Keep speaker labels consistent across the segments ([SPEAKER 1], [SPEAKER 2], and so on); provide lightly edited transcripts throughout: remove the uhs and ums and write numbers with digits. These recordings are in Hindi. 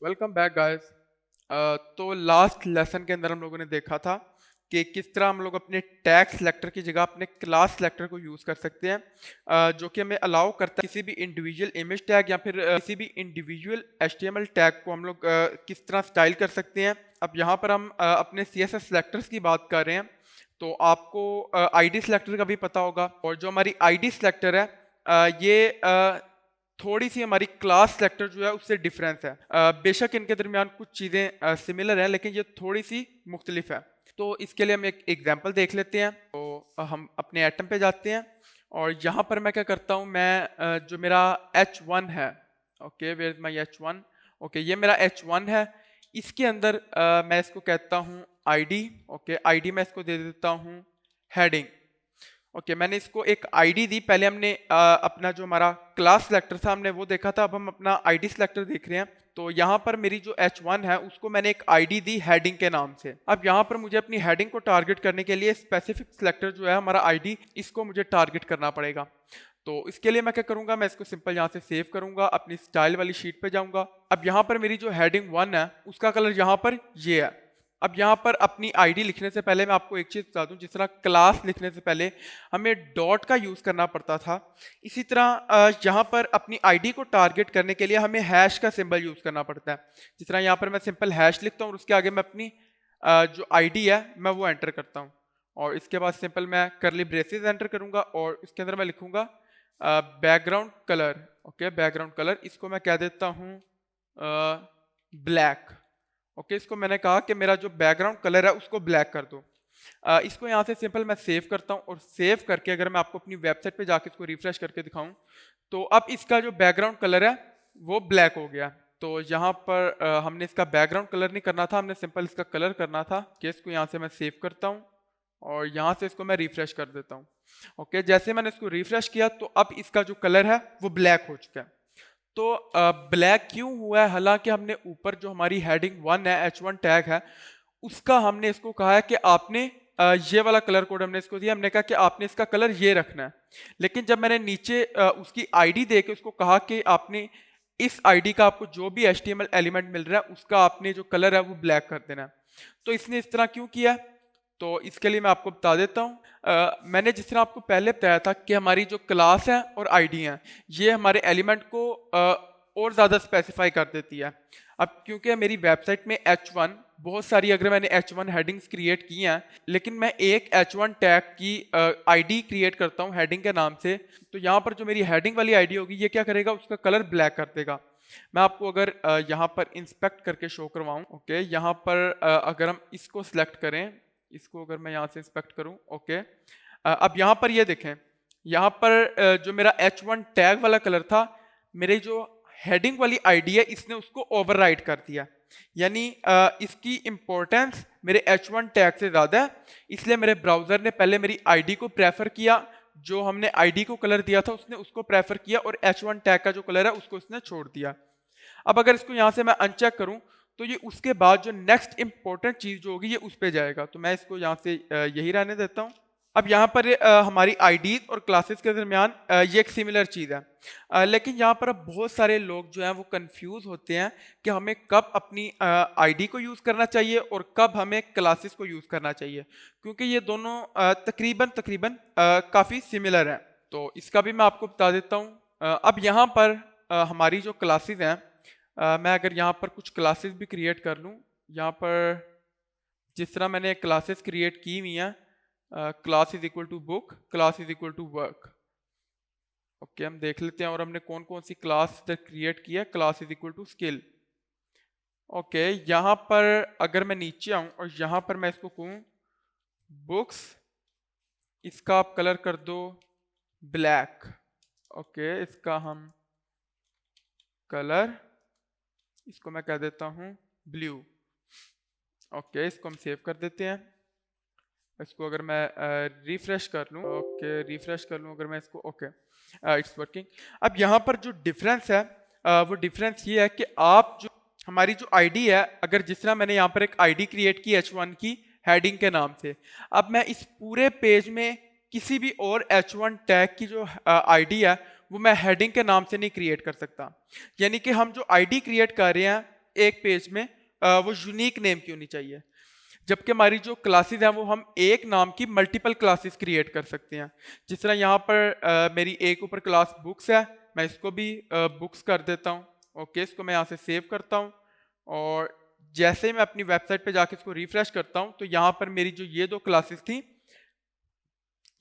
[SPEAKER 1] Welcome back guys. तो लास्ट लेसन के अंदर हम लोगों ने देखा था कि किस तरह हम लोग अपने टैग सिलेक्टर की जगह अपने क्लास सिलेक्टर को यूज़ कर सकते हैं, जो कि हमें अलाउ करता है किसी भी इंडिविजुअल इमेज टैग या फिर किसी भी इंडिविजुअल एचटीएमएल टैग को हम लोग किस तरह स्टाइल कर सकते हैं। अब यहाँ पर हम अपने सीएसएस सिलेक्टर्स की बात कर रहे हैं, तो आपको आईडी सिलेक्टर का भी पता होगा, और जो हमारी आईडी सिलेक्टर है ये थोड़ी सी हमारी क्लास सेक्टर जो है उससे डिफरेंस है। बेशक इनके दरमियान कुछ चीज़ें सिमिलर हैं, लेकिन ये थोड़ी सी मुख्तलिफ है। तो इसके लिए हम एक एग्जांपल देख लेते हैं। तो हम अपने एटम पे जाते हैं और यहाँ पर मैं क्या करता हूँ, मैं जो मेरा H1 है, okay where is my H1, okay ये मेरा H1 है। इसके अंदर मैं इसको कहता हूँ आईडी, ओके आईडी मैं इसको दे देता हूँ हेडिंग। ओके मैंने इसको एक आईडी दी। पहले हमने अपना जो हमारा क्लास सिलेक्टर था हमने वो देखा था, अब हम अपना आईडी सिलेक्टर देख रहे हैं। तो यहाँ पर मेरी जो H1 है उसको मैंने एक आईडी दी हेडिंग के नाम से। अब यहाँ पर मुझे अपनी हेडिंग को टारगेट करने के लिए स्पेसिफिक सिलेक्टर जो है हमारा आईडी, इसको मुझे टारगेट करना पड़ेगा। तो इसके लिए मैं क्या करूंगा, मैं इसको सिंपल यहाँ से सेव करूंगा, अपनी स्टाइल वाली शीट पे जाऊंगा। अब यहाँ पर मेरी जो हेडिंग 1 है उसका कलर यहाँ पर ये है। अब यहाँ पर अपनी आईडी लिखने से पहले मैं आपको एक चीज़ बता दूं, जिस तरह क्लास लिखने से पहले हमें डॉट का यूज़ करना पड़ता था, इसी तरह यहाँ पर अपनी आईडी को टारगेट करने के लिए हमें हैश का सिंबल यूज़ करना पड़ता है। जिस तरह यहाँ पर मैं सिंपल हैश लिखता हूँ और उसके आगे मैं अपनी जो आईडी है मैं वो एंटर करता हूँ, और इसके बाद सिंपल मैं करली ब्रेसेस एंटर करूँगा और इसके अंदर मैं लिखूँगा background colour. Okay background colour इसको मैं कह देता हूँ ब्लैक। ओके इसको मैंने कहा कि मेरा जो बैकग्राउंड कलर है उसको ब्लैक कर दो। इसको यहाँ से सिंपल मैं सेव करता हूँ, और सेव करके अगर मैं आपको अपनी वेबसाइट पे जाके इसको रिफ्रेश करके दिखाऊं तो अब इसका जो बैकग्राउंड कलर है वो ब्लैक हो गया। तो यहाँ पर हमने इसका बैकग्राउंड कलर नहीं करना था, हमने सिंपल इसका कलर करना था। कि इसको यहाँ से मैं सेव करता हूँ और यहाँ से इसको मैं रिफ्रेश कर देता हूँ। ओके जैसे मैंने इसको रिफ्रेश किया तो अब इसका जो कलर है वो ब्लैक हो चुका है। तो ब्लैक क्यों हुआ है, हालांकि हमने ऊपर जो हमारी हेडिंग 1 है H1 टैग है उसका हमने इसको कहा है कि आपने ये वाला कलर कोड हमने इसको दिया, हमने कहा कि आपने इसका कलर ये रखना है। लेकिन जब मैंने नीचे उसकी आईडी दे के उसको कहा कि आपने इस आईडी का आपको जो भी HTML एलिमेंट मिल रहा है उसका आपने जो कलर है वो ब्लैक कर देना है, तो इसने इस तरह क्यों किया है? तो इसके लिए मैं आपको बता देता हूँ। मैंने जिस तरह आपको पहले बताया था कि हमारी जो क्लास है और आईडी है ये हमारे एलिमेंट को और ज़्यादा स्पेसिफाई कर देती है। अब क्योंकि मेरी वेबसाइट में H1 बहुत सारी, अगर मैंने H1 हेडिंग्स क्रिएट की हैं, लेकिन मैं एक H1 टैग की आईडी क्रिएट करता हूँ हेडिंग के नाम से, तो यहाँ पर जो मेरी हेडिंग वाली आईडी होगी ये क्या करेगा, उसका कलर ब्लैक कर देगा। मैं आपको अगर यहाँ पर इंस्पेक्ट करके शो करवाऊँ, ओके यहाँ पर अगर हम इसको सिलेक्ट करें, इसको अगर मैं यहाँ से इंस्पेक्ट करूँ, ओके अब यहाँ पर ये देखें, यहाँ पर जो मेरा H1 टैग वाला कलर था, मेरे जो हेडिंग वाली आईडी है इसने उसको ओवरराइड कर दिया। यानी इसकी इंपॉर्टेंस मेरे H1 टैग से ज़्यादा है, इसलिए मेरे ब्राउज़र ने पहले मेरी आईडी को प्रेफर किया, जो हमने आईडी को कलर दिया था उसने उसको प्रेफर किया, और H1 टैग का जो कलर है उसको उसने छोड़ दिया। अब अगर इसको यहाँ से मैं अनचेक करूँ तो ये उसके बाद जो नेक्स्ट इंपॉर्टेंट चीज़ जो होगी ये उस पर जाएगा, तो मैं इसको यहाँ से यही रहने देता हूँ। अब यहाँ पर हमारी आईडीज और क्लासेस के दरमियान ये एक सिमिलर चीज़ है, लेकिन यहाँ पर अब बहुत सारे लोग जो हैं वो कंफ्यूज होते हैं कि हमें कब अपनी आईडी को यूज़ करना चाहिए और कब हमें क्लासेस को यूज़ करना चाहिए, क्योंकि ये दोनों तकरीबन काफ़ी सिमिलर हैं। तो इसका भी मैं आपको बता देता हूँ। अब यहाँ पर हमारी जो क्लासेस हैं, मैं अगर यहाँ पर कुछ क्लासेस भी क्रिएट कर लूँ, यहाँ पर जिस तरह मैंने क्लासेस क्रिएट की हुई हैं, class is equal to book, class is equal to work. Okay हम देख लेते हैं और हमने कौन कौन सी क्लास क्रिएट की है। Class is equal to skill. Okay यहाँ पर अगर मैं नीचे आऊँ और यहाँ पर मैं इसको कहूँ बुक्स, इसका आप कलर कर दो ब्लैक। ओके इसका हम कलर, इसको मैं कह देता हूँ ब्लू। ओके इसको हम सेव कर देते हैं। इसको अगर मैं रिफ्रेश कर लूँ, ओके रिफ्रेश कर लूँ अगर मैं इसको, ओके इट्स वर्किंग। अब यहाँ पर जो डिफरेंस है वो डिफरेंस ये है कि आप जो हमारी जो आईडी है, अगर जिस तरह मैंने यहाँ पर एक आईडी क्रिएट की H1 की हेडिंग के नाम से, अब मैं इस पूरे पेज में किसी भी और H1 टैग की जो आईडी है वो मैं हेडिंग के नाम से नहीं क्रिएट कर सकता। यानी कि हम जो आईडी क्रिएट कर रहे हैं एक पेज में वो यूनिक नेम की होनी चाहिए, जबकि हमारी जो क्लासेस हैं वो हम एक नाम की मल्टीपल क्लासेस क्रिएट कर सकते हैं। जिस तरह यहाँ पर मेरी एक ऊपर क्लास बुक्स है, मैं इसको भी बुक्स कर देता हूँ। ओके, इसको मैं यहाँ से सेव करता हूँ और जैसे ही मैं अपनी वेबसाइट पे जाके इसको रिफ्रेश करता हूँ तो यहाँ पर मेरी जो ये दो क्लासेस थी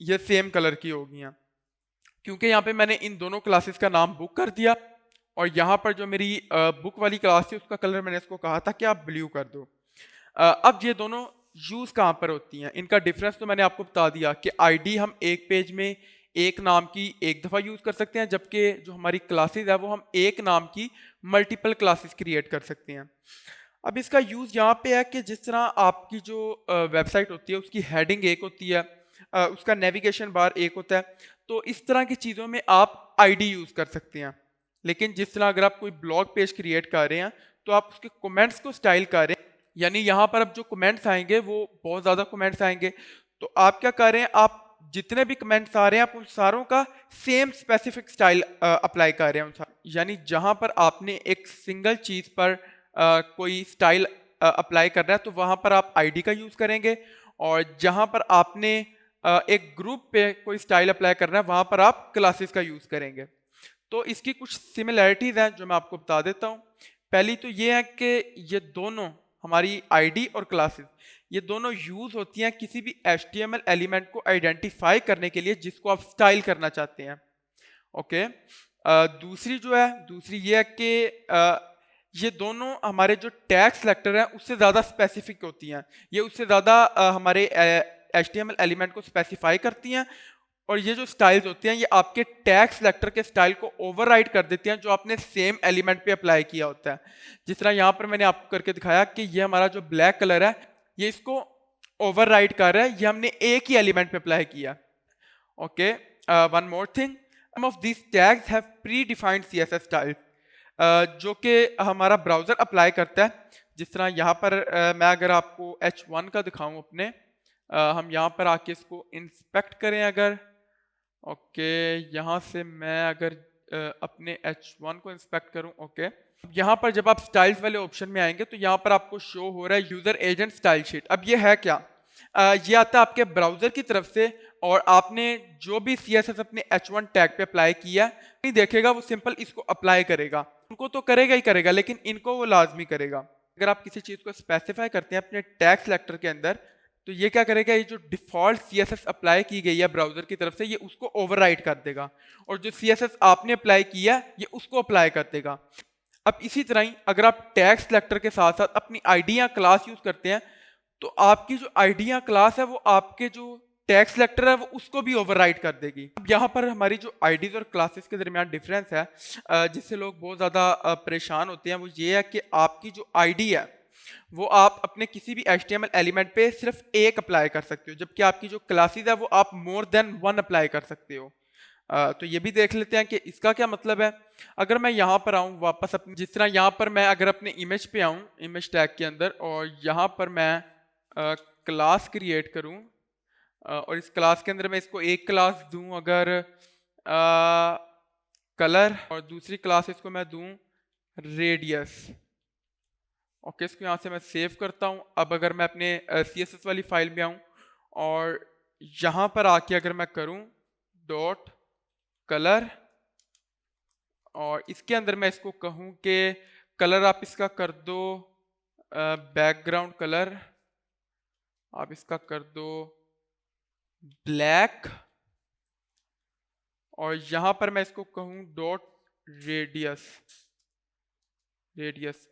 [SPEAKER 1] ये सेम कलर की हो गई हैं, क्योंकि यहाँ पे मैंने इन दोनों क्लासेस का नाम बुक कर दिया और यहाँ पर जो मेरी बुक वाली क्लास थी उसका कलर मैंने इसको कहा था कि आप ब्लू कर दो। अब ये दोनों यूज कहाँ पर होती हैं, इनका डिफरेंस तो मैंने आपको बता दिया कि आईडी हम एक पेज में एक नाम की एक दफ़ा यूज कर सकते हैं, जबकि जो हमारी क्लासेस है वो हम एक नाम की मल्टीपल क्लासेस क्रिएट कर सकते हैं। अब इसका यूज यहाँ पे है कि जिस तरह आपकी जो वेबसाइट होती है उसकी हेडिंग एक होती है, उसका नेविगेशन बार एक होता है, तो इस तरह की चीज़ों में आप आईडी यूज कर सकते हैं। लेकिन जिस तरह अगर आप कोई ब्लॉग पेज क्रिएट कर रहे हैं तो आप उसके कमेंट्स को स्टाइल कर रहे हैं, यानी यहाँ पर अब जो कमेंट्स आएंगे वो बहुत ज़्यादा कमेंट्स आएंगे, तो आप क्या कर रहे हैं, आप जितने भी कमेंट्स आ रहे हैं आप उन सारों का सेम स्पेसिफिक स्टाइल अप्लाई कर रहे हैं यानी जहाँ पर आपने एक सिंगल चीज़ पर कोई स्टाइल अप्लाई करना है तो वहाँ पर आप आईडी का यूज़ करेंगे, और जहाँ पर आपने एक ग्रुप पे कोई स्टाइल अप्लाई करना है वहाँ पर आप क्लासेस का यूज़ करेंगे। तो इसकी कुछ सिमिलैरिटीज़ हैं जो मैं आपको बता देता हूँ। पहली तो ये है कि ये दोनों हमारी आईडी और क्लासेस ये दोनों यूज़ होती हैं किसी भी HTML एलिमेंट को आइडेंटिफाई करने के लिए जिसको आप स्टाइल करना चाहते हैं। ओके, दूसरी ये है कि ये दोनों हमारे जो टैग सेलेक्टर है उससे ज़्यादा स्पेसिफिक होती हैं, ये उससे ज़्यादा हमारे HTML एलिमेंट को स्पेसिफाई करती हैं, और ये जो स्टाइल्स होती हैं ये आपके टैग सेलेक्टर के स्टाइल को ओवरराइड कर देती हैं जो आपने सेम एलिमेंट पे अप्लाई किया होता है। जिस तरह यहाँ पर मैंने आपको करके दिखाया कि ये हमारा जो ब्लैक कलर है ये इसको ओवरराइड कर रहा है, ये हमने एक ही एलिमेंट पे अप्लाई किया। Okay, one more thing, some of these tags have predefined CSS style जो कि हमारा ब्राउजर अप्लाई करता है। जिस तरह यहाँ पर मैं अगर आपको H1 का दिखाऊं अपने, हम यहाँ पर आके इसको इंस्पेक्ट करें अगर, ओके यहाँ से मैं अगर अपने H1 को इंस्पेक्ट करूं, ओके यहाँ पर जब आप स्टाइल्स वाले ऑप्शन में आएंगे तो यहाँ पर आपको शो हो रहा है यूजर एजेंट स्टाइल शीट। अब ये है क्या, ये आता है आपके ब्राउजर की तरफ से, और आपने जो भी CSS अपने H1 टैग पे अप्लाई किया नहीं देखेगा, वो सिंपल इसको अप्लाई करेगा, उनको तो करेगा ही करेगा लेकिन इनको वो लाजमी करेगा। अगर आप किसी चीज को स्पेसिफाई करते हैं अपने टैग सेलेक्टर के अंदर तो ये क्या करेगा, ये जो डिफॉल्ट CSS अप्लाई की गई है ब्राउजर की तरफ से ये उसको ओवरराइड कर देगा, और जो CSS आपने अप्लाई किया ये उसको अप्लाई कर देगा। अब इसी तरह ही अगर आप टैग सेलेक्टर के साथ साथ अपनी आईडी या क्लास यूज करते हैं तो आपकी जो आईडी या क्लास है वो आपके जो टैग सेलेक्टर है वो उसको भी ओवरराइड कर देगी। अब यहाँ पर हमारी जो आईडीज और क्लासेस के दरमियान डिफरेंस है जिससे लोग बहुत ज़्यादा परेशान होते हैं, वो ये है कि आपकी जो आईडी है वो आप अपने किसी भी HTML एलिमेंट पे सिर्फ एक अप्लाई कर सकते हो, जबकि आपकी जो क्लासेस है वो आप मोर देन वन अप्लाई कर सकते हो। तो ये भी देख लेते हैं कि इसका क्या मतलब है। अगर मैं यहाँ पर आऊँ वापस अपने, जिस तरह यहाँ पर मैं अगर अपने इमेज पे आऊँ इमेज टैग के अंदर और यहाँ पर मैं क्लास क्रिएट करूँ और इस क्लास के अंदर मैं इसको एक क्लास दूँ अगर कलर, और दूसरी क्लास इसको मैं दूँ रेडियस। ओके, इसको यहाँ से मैं सेव करता हूँ। अब अगर मैं अपने CSS वाली फाइल में आऊँ और यहाँ पर आके अगर मैं करूँ डॉट कलर और इसके अंदर मैं इसको कहूँ कि कलर आप इसका कर दो बैकग्राउंड कलर, आप इसका कर दो ब्लैक, और यहाँ पर मैं इसको कहूँ डॉट रेडियस,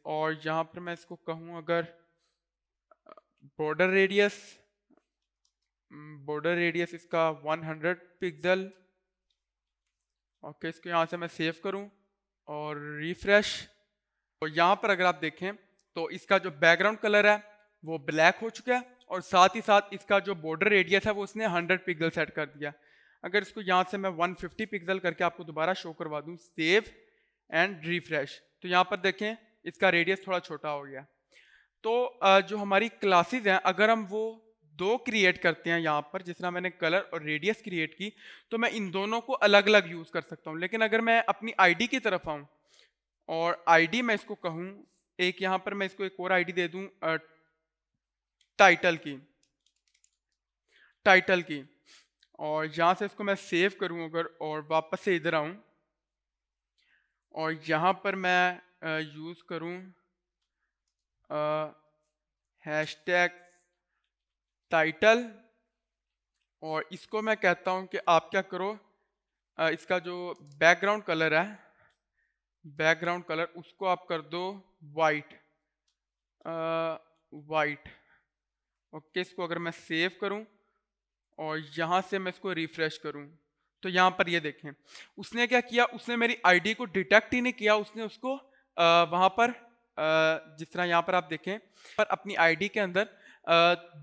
[SPEAKER 1] और यहाँ पर मैं इसको कहूँ अगर बॉर्डर रेडियस इसका 100 पिक्सल। ओके, इसको यहाँ से मैं सेव करूँ और रिफ्रेश, और यहाँ पर अगर आप देखें तो इसका जो बैकग्राउंड कलर है वो ब्लैक हो चुका है और साथ ही साथ इसका जो बॉर्डर रेडियस है वो उसने 100 पिक्सल सेट कर दिया। अगर इसको यहाँ से मैं 150 पिक्सल करके आपको दोबारा शो करवा दूँ, सेव एंड रिफ्रेश, तो यहाँ पर देखें इसका रेडियस थोड़ा छोटा हो गया। तो जो हमारी क्लासेस हैं अगर हम वो दो क्रिएट करते हैं यहाँ पर, जिस तरह मैंने कलर और रेडियस क्रिएट की, तो मैं इन दोनों को अलग अलग यूज़ कर सकता हूँ। लेकिन अगर मैं अपनी आईडी की तरफ आऊँ और आईडी मैं इसको कहूँ एक यहाँ पर मैं इसको एक और आईडी दे दूं टाइटल की, और यहाँ से इसको मैं सेव करूं अगर, और वापस से इधर आऊं और यहाँ पर मैं यूज़ करूं हैशटैग टाइटल, और इसको मैं कहता हूं कि आप क्या करो, इसका जो बैकग्राउंड कलर है, बैकग्राउंड कलर उसको आप कर दो वाइट, वाइट। ओके, इसको अगर मैं सेव करूं और यहाँ से मैं इसको रिफ्रेश करूं तो यहाँ पर ये देखें उसने क्या किया, उसने मेरी आईडी को डिटेक्ट ही नहीं किया, उसने उसको वहाँ पर जिस तरह यहाँ पर आप देखें पर अपनी आईडी के अंदर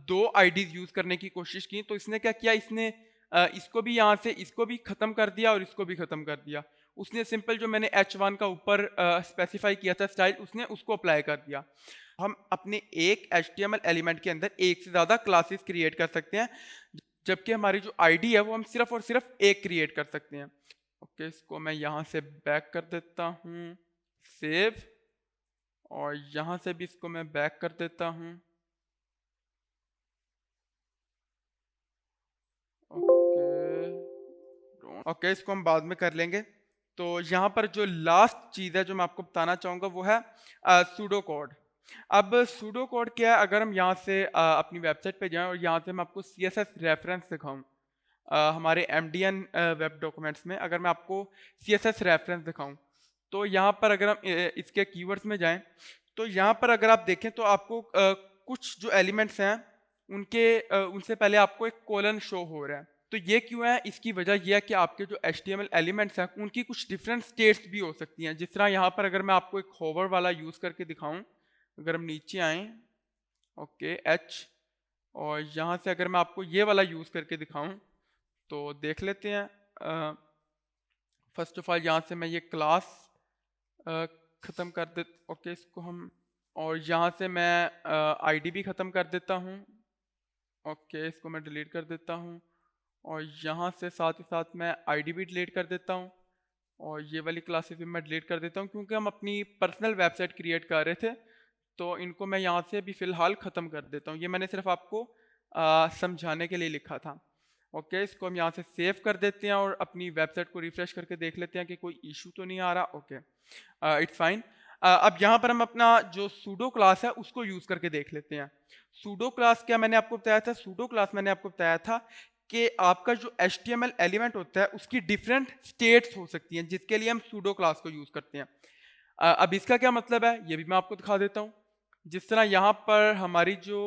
[SPEAKER 1] दो आईडीज यूज करने की कोशिश की, तो इसने क्या किया, इसने इसको भी यहाँ से इसको भी खत्म कर दिया और इसको भी खत्म कर दिया। उसने सिंपल जो मैंने H1 का ऊपर स्पेसिफाई किया था स्टाइल, उसने उसको अप्लाई कर दिया। हम अपने एक HTML एलिमेंट के अंदर एक से ज़्यादा क्लासेस क्रिएट कर सकते हैं, जबकि हमारी जो आईडी है वो हम सिर्फ और सिर्फ एक क्रिएट कर सकते हैं। ओके, इसको मैं यहाँ से बैक कर देता हूँ, सेव, और यहाँ से भी इसको मैं बैक कर देता हूँ। ओके, इसको हम बाद में कर लेंगे। तो यहाँ पर जो लास्ट चीज़ है जो मैं आपको बताना चाहूँगा वो है सूडो कोड। अब सूडो कोड क्या है, अगर हम यहाँ से अपनी वेबसाइट पे जाएं और यहाँ से मैं आपको CSS रेफरेंस दिखाऊं, हमारे MDN वेब डॉक्यूमेंट्स में अगर मैं आपको CSS रेफरेंस दिखाऊं, तो यहाँ पर अगर हम इसके कीवर्ड्स में जाएं तो यहाँ पर अगर आप देखें तो आपको कुछ जो एलिमेंट्स हैं उनसे पहले आपको एक कोलन शो हो रहा है। तो ये क्यों है, इसकी वजह यह है कि आपके जो HTML एलिमेंट्स हैं उनकी कुछ डिफरेंट स्टेट्स भी हो सकती हैं। जिस तरह यहाँ पर अगर मैं आपको एक होवर वाला यूज़ करके दिखाऊं, अगर हम नीचे आएँ, ओके H, और यहाँ से अगर मैं आपको ये वाला यूज़ करके दिखाऊं तो देख लेते हैं। फर्स्ट ऑफ ऑल यहाँ से मैं ये क्लास ख़त्म कर दे, ओके इसको हम, और यहाँ से मैं आईडी भी ख़त्म कर देता हूँ। ओके, इसको मैं डिलीट कर देता हूँ, और यहाँ से साथ ही साथ मैं आईडी भी डिलीट कर देता हूँ, और ये वाली क्लासेस भी मैं डिलीट कर देता हूँ क्योंकि हम अपनी पर्सनल वेबसाइट क्रिएट कर रहे थे, तो इनको मैं यहाँ से भी फ़िलहाल ख़त्म कर देता हूँ। ये मैंने सिर्फ आपको समझाने के लिए लिखा था। ओके, इसको हम यहाँ से सेव कर देते हैं और अपनी वेबसाइट को रिफ्रेश करके देख लेते हैं कि कोई इशू तो नहीं आ रहा। Okay, it's fine. अब यहाँ पर हम अपना जो सूडो क्लास है उसको यूज़ करके देख लेते हैं। सूडो क्लास क्या मैंने आपको बताया था, सूडो क्लास मैंने आपको बताया था कि आपका जो HTML एलिमेंट होता है उसकी डिफरेंट स्टेट्स हो सकती हैं, जिसके लिए हम सूडो क्लास को यूज़ करते हैं। अब इसका क्या मतलब है ये भी मैं आपको दिखा देता हूँ। जिस तरह यहाँ पर हमारी जो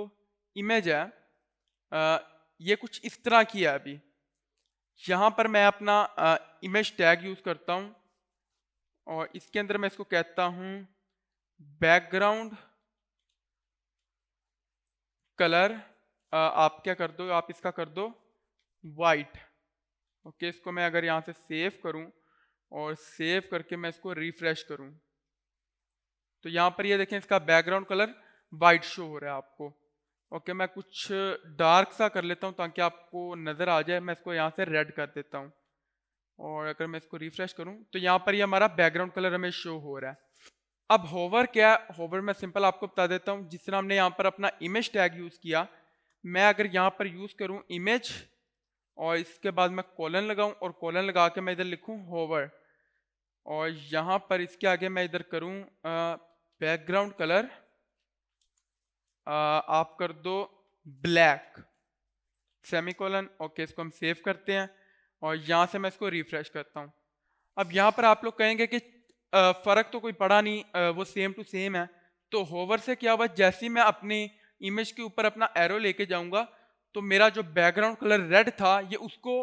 [SPEAKER 1] इमेज है ये कुछ इस तरह की है। अभी यहाँ पर मैं अपना इमेज टैग यूज़ करता हूँ और इसके अंदर मैं इसको कहता हूँ बैकग्राउंड कलर, आप क्या कर दो, आप इसका कर दो वाइट। ओके, इसको मैं अगर यहाँ से सेव करूँ और सेव करके मैं इसको रिफ्रेश करूँ तो यहाँ पर ये देखें इसका बैकग्राउंड कलर वाइट शो हो रहा है आपको। ओके, मैं कुछ डार्क सा कर लेता हूँ ताकि आपको नज़र आ जाए। मैं इसको यहाँ से रेड कर देता हूँ और अगर मैं इसको रिफ्रेश करूँ तो यहाँ पर ये हमारा बैकग्राउंड कलर हमें शो हो रहा है। अब होवर क्या है, होवर मैं सिंपल आपको बता देता हूँ। जिस तरह हमने यहाँ पर अपना इमेज टैग यूज़ किया, मैं अगर यहाँ पर यूज़ करूँ इमेज और इसके बाद मैं कॉलन लगाऊँ और कॉलन लगा के मैं इधर लिखूँ होवर, और यहाँ पर इसके आगे मैं इधर करूँ बैकग्राउंड कलर आप कर दो ब्लैक, सेमीकोलन। ओके, इसको हम सेव करते हैं और यहाँ से मैं इसको रिफ्रेश करता हूँ। अब यहाँ पर आप लोग कहेंगे कि फ़र्क तो कोई पड़ा नहीं, वो सेम टू सेम है। तो होवर से क्या हुआ, जैसे ही मैं अपनी इमेज के ऊपर अपना एरो लेके जाऊँगा तो मेरा जो बैकग्राउंड कलर रेड था ये उसको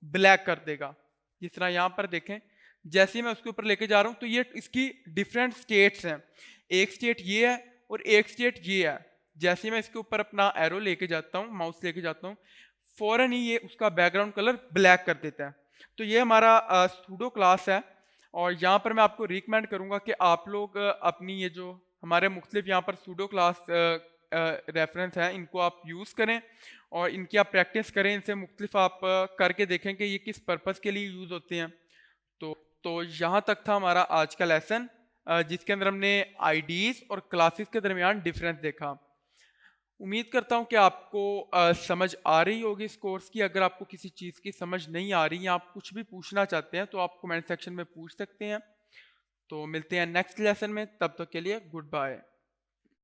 [SPEAKER 1] ब्लैक कर देगा। जिस तरह यहाँ पर देखें, जैसे ही मैं उसके ऊपर लेके जा रहा हूँ तो ये इसकी डिफरेंट स्टेट्स हैं। एक स्टेट ये है और एक स्टेट ये है। जैसे ही मैं इसके ऊपर अपना एरो लेके जाता हूँ, माउस लेके जाता हूँ, फ़ौरन ही ये उसका बैकग्राउंड कलर ब्लैक कर देता है। तो ये हमारा सूडो क्लास है और यहाँ पर मैं आपको रिकमेंड करूँगा कि आप लोग अपनी ये जो हमारे मुख्तलिफ यहाँ पर सूडो क्लास रेफरेंस हैं इनको आप यूज़ करें और इनकी आप प्रैक्टिस करें। इनसे मुख्तलिफ आप करके देखें कि ये किस पर्पज़ के लिए यूज़ होते हैं। तो यहाँ तक था हमारा आज का लेसन। जिसके अंदर हमने आईडीज और क्लासेस के दरमियान डिफरेंस देखा। उम्मीद करता हूँ कि आपको समझ आ रही होगी इस कोर्स की। अगर आपको किसी चीज़ की समझ नहीं आ रही या आप कुछ भी पूछना चाहते हैं तो आप कमेंट सेक्शन में पूछ सकते हैं। तो मिलते हैं नेक्स्ट लेसन में, तब तक के लिए गुड बाय।